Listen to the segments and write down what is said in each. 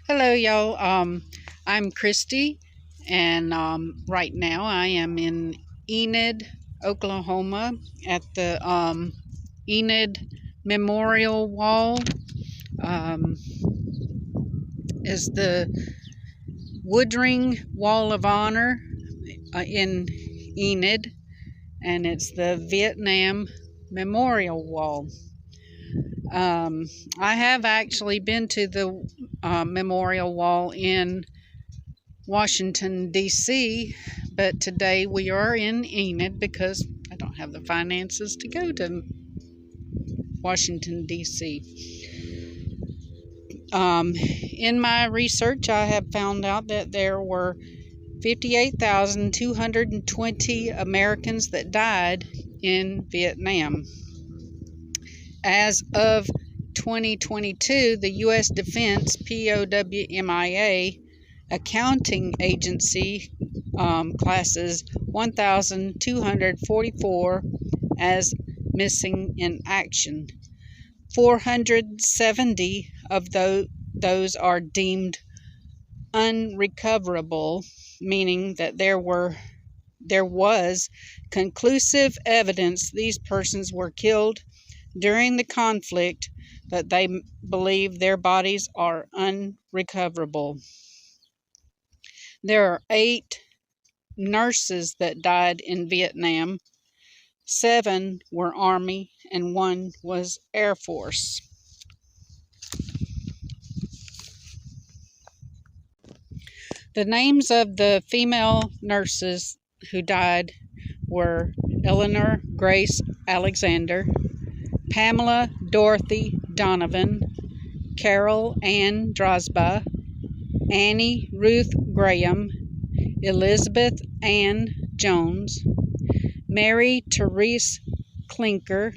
Hello, y'all. I'm Christy, and right now I am in Enid, Oklahoma, at the Enid Memorial Wall. Um, is the Woodring Wall of Honor in Enid, and it's the Vietnam Memorial Wall. I have actually been to the Memorial Wall in Washington, D.C., but today we are in Enid because I don't have the finances to go to Washington, D.C. In my research, I have found out that there were 58,220 Americans that died in Vietnam. As of 2022, the U.S. Defense P.O.W. MIA accounting agency classes 1,244 as missing in action. 470 of those are deemed unrecoverable, meaning that there was conclusive evidence these persons were killed during the conflict, but they believe their bodies are unrecoverable. There are 8 nurses that died in Vietnam. 7 were Army and 1 was Air Force. The names of the female nurses who died were Eleanor Grace Alexander, Pamela Dorothy Donovan, Carol Ann Drosba, Annie Ruth Graham, Elizabeth Ann Jones, Mary Therese Klinker,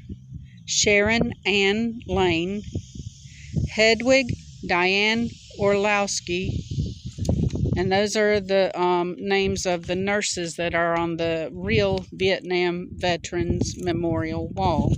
Sharon Ann Lane, Hedwig Diane Orlowski, and those are the names of the nurses that are on the real Vietnam Veterans Memorial Wall.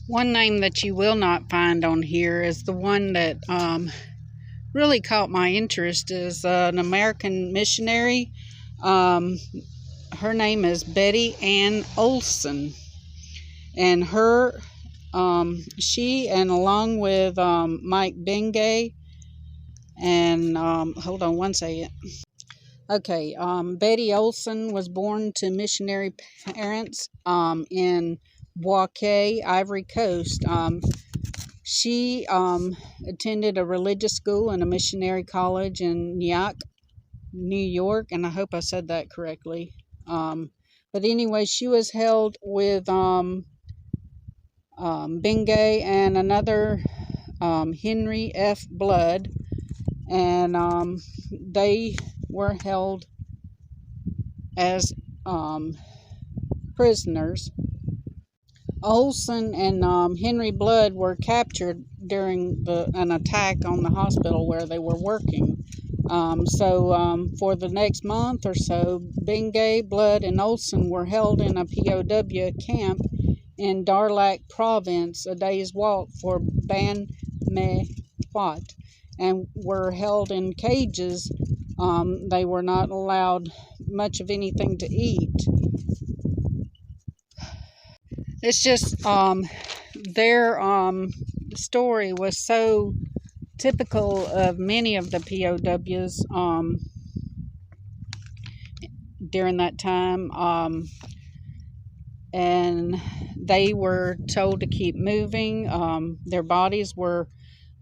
One name that you will not find on here is the one that really caught my interest, is an American missionary. Um, Her name is Betty Ann Olson, and she, and along with Mike Bengay, and hold on one second. Okay, Betty Olson was born to missionary parents in Bouquet, Ivory Coast. She attended a religious school and a missionary college in Nyack, New York, and I hope I said that correctly. But anyway, she was held with Bengay and another Henry F. Blood, and they were held as prisoners. Olson and Henry Blood were captured during an attack on the hospital where they were working. For the next month or so, Bengay, Blood, and Olson were held in a P.O.W. camp in Darlak province, a day's walk for Ban Me Wat, and were held in cages. They were not allowed much of anything to eat. It's just their story was so typical of many of the POWs during that time, and they were told to keep moving. Their bodies were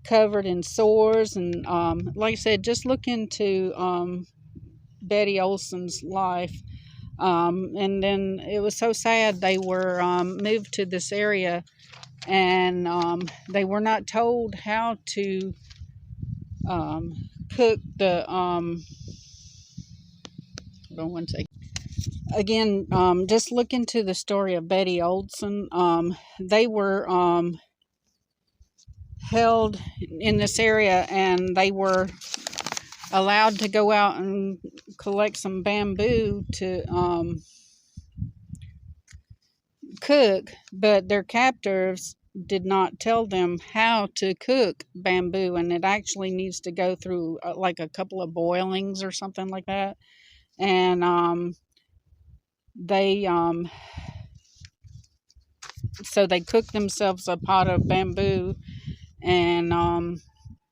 covered in sores, and like I said, just look into Betty Olson's life. And then it was so sad. They were moved to this area, and they were not told how to cook the hold on one second. Again, just look into the story of Betty Olson. They were held in this area, and they were allowed to go out and collect some bamboo to cook, but their captors did not tell them how to cook bamboo, and it actually needs to go through like a couple of boilings or something like that. And they so they cooked themselves a pot of bamboo, and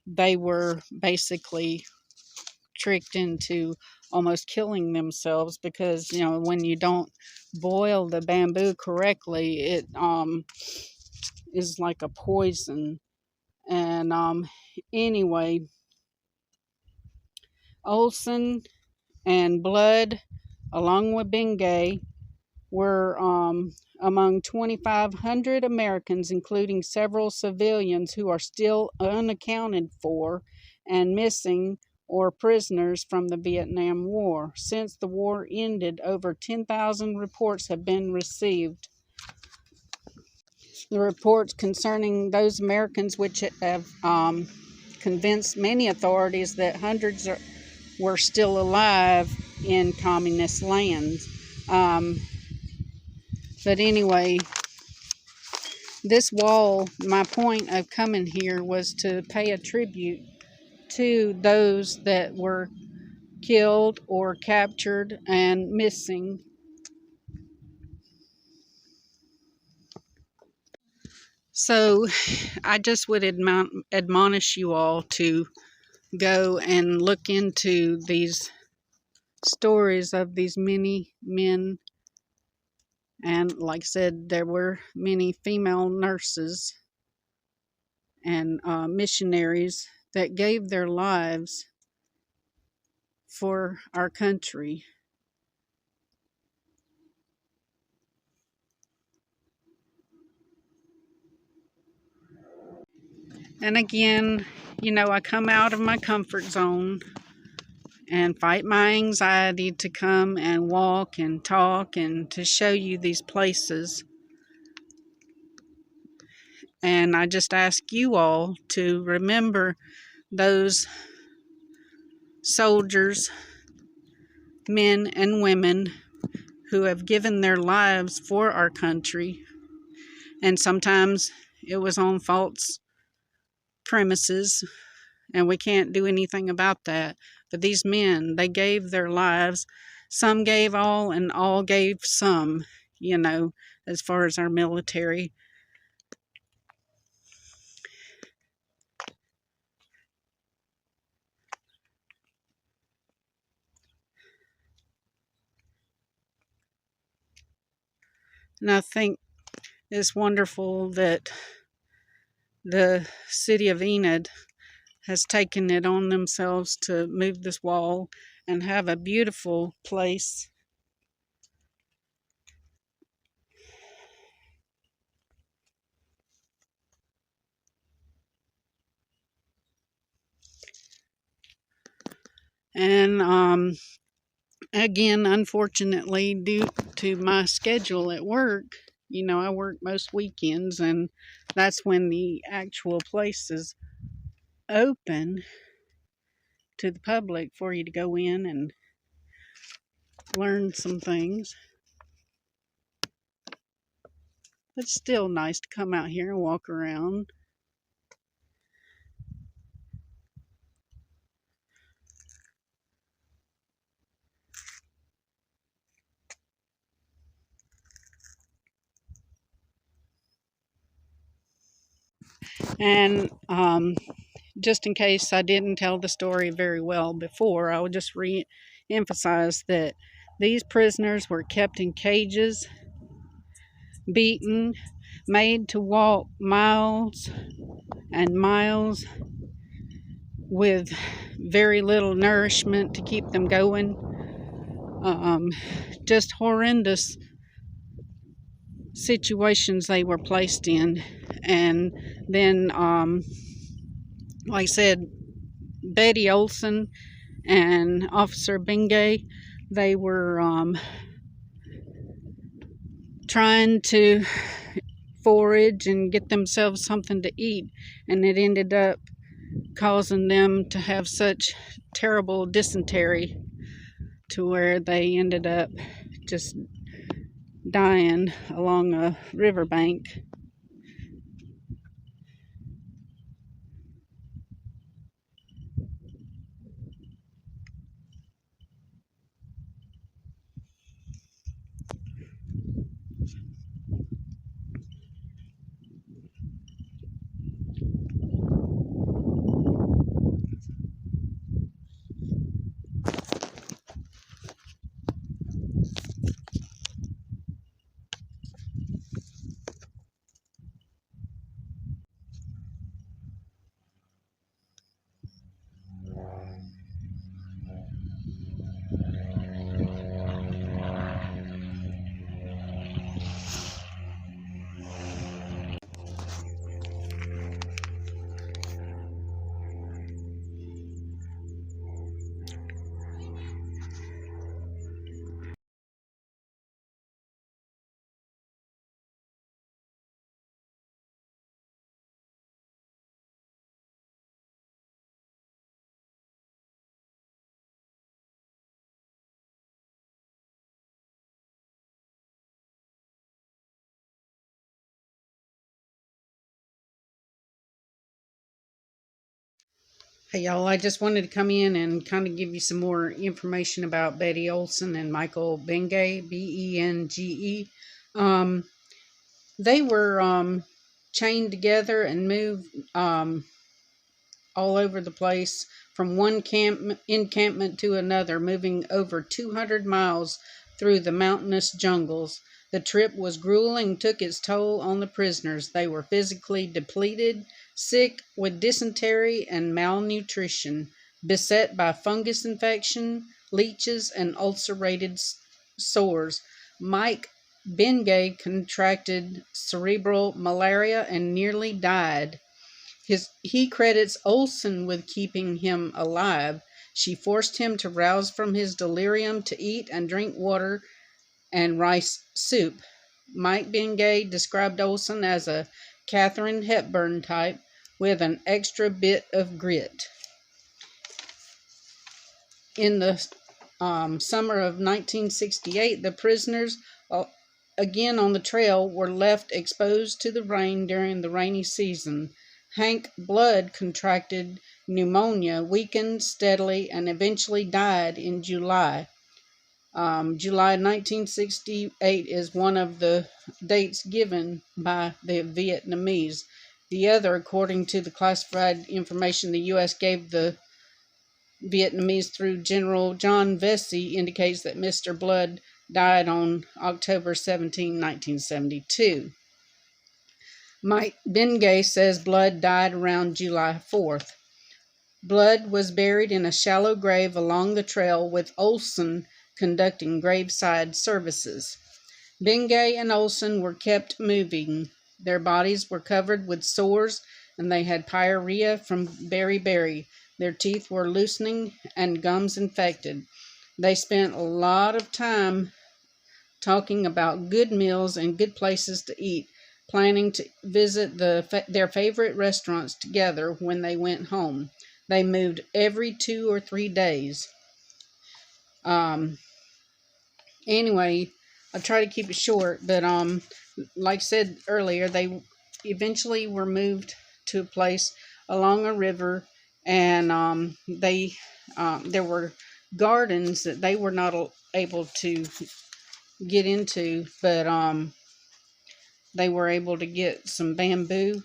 they were basically tricked into almost killing themselves, because when you don't boil the bamboo correctly, it is like a poison. And anyway, Olson and Blood, along with Bengay, were among 2,500 Americans, including several civilians who are still unaccounted for and missing, or prisoners from the Vietnam War. Since the war ended, over 10,000 reports have been received. The reports concerning those Americans, which have convinced many authorities that hundreds were still alive in communist lands. But anyway, this wall, my point of coming here was to pay a tribute to those that were killed or captured and missing. So I just would admonish you all to go and look into these stories of these many men. And like I said, there were many female nurses and missionaries that gave their lives for our country. And again, I come out of my comfort zone and fight my anxiety to come and walk and talk and to show you these places. And I just ask you all to remember those soldiers, men and women, who have given their lives for our country. and sometimes it was on false premises, and we can't do anything about that. But these men, they gave their lives. Some gave all, and all gave some, as far as our military. And I think it's wonderful that the city of Enid has taken it on themselves to move this wall and have a beautiful place. And again, unfortunately, due to my schedule at work, I work most weekends, and that's when the actual place is open to the public for you to go in and learn some things. It's still nice to come out here and walk around. And just in case I didn't tell the story very well before, I would just re-emphasize that these prisoners were kept in cages, beaten, made to walk miles and miles with very little nourishment to keep them going. Just horrendous situations they were placed in. And then, like I said, Betty Olson and Officer Bengay, they were trying to forage and get themselves something to eat, and it ended up causing them to have such terrible dysentery to where they ended up just dying along a riverbank. Hey y'all, I just wanted to come in and kind of give you some more information about Betty Olson and Michael Bengay, Benge. They were chained together and moved all over the place from one encampment to another, moving over 200 miles through the mountainous jungles. The trip was grueling and took its toll on the prisoners. They were physically depleted, sick with dysentery and malnutrition, beset by fungus infection, leeches, and ulcerated sores. Mike Bengay contracted cerebral malaria and nearly died. He credits Olson with keeping him alive. She forced him to rouse from his delirium to eat and drink water and rice soup. Mike Bengay described Olson as a Katharine Hepburn type with an extra bit of grit. In the summer of 1968, the prisoners again on the trail were left exposed to the rain during the rainy season. Hank Blood contracted pneumonia, weakened steadily, and eventually died in July. July 1968 is one of the dates given by the Vietnamese. The other, according to the classified information the U.S. gave the Vietnamese through General John Vesey, indicates that Mr. Blood died on October 17, 1972. Mike Bengay says Blood died around July 4th. Blood was buried in a shallow grave along the trail with Olson conducting graveside services. Bengay and Olson were kept moving. Their bodies were covered with sores and they had pyorrhea from beriberi. Their teeth were loosening and gums infected. They spent a lot of time talking about good meals and good places to eat, planning to visit their favorite restaurants together when they went home. They moved every 2 or 3 days. Anyway, I'll try to keep it short, but like I said earlier, they eventually were moved to a place along a river, and there were gardens that they were not able to get into, but they were able to get some bamboo,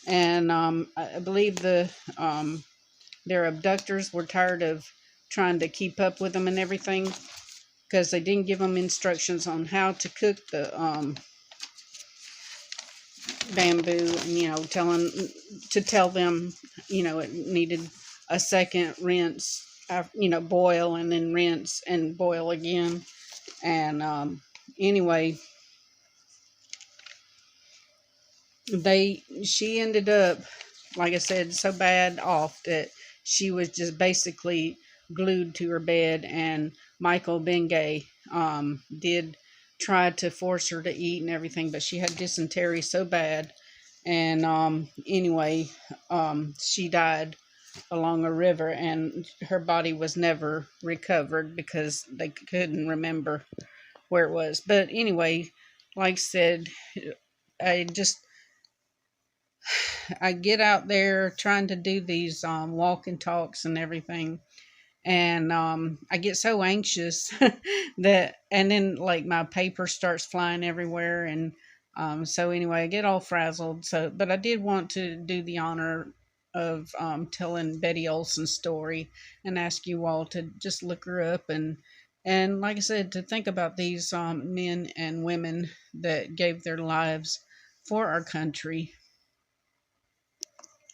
and I believe their abductors were tired of trying to keep up with them and everything, because they didn't give them instructions on how to cook the bamboo, and tell them it needed a second rinse, boil and then rinse and boil again. And anyway, she ended up, like I said, so bad off that she was just basically glued to her bed. And Michael Bengay did try to force her to eat and everything, but she had dysentery so bad. And anyway, she died along a river, and her body was never recovered because they couldn't remember where it was. But anyway, like I said, I just I get out there trying to do these walk and talks and everything, and I get so anxious that, and then like my paper starts flying everywhere, and so anyway, I get all frazzled. So, but I did want to do the honor of telling Betty Olson's story and ask you all to just look her up, and like I said, to think about these men and women that gave their lives for our country.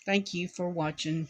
Thank you for watching.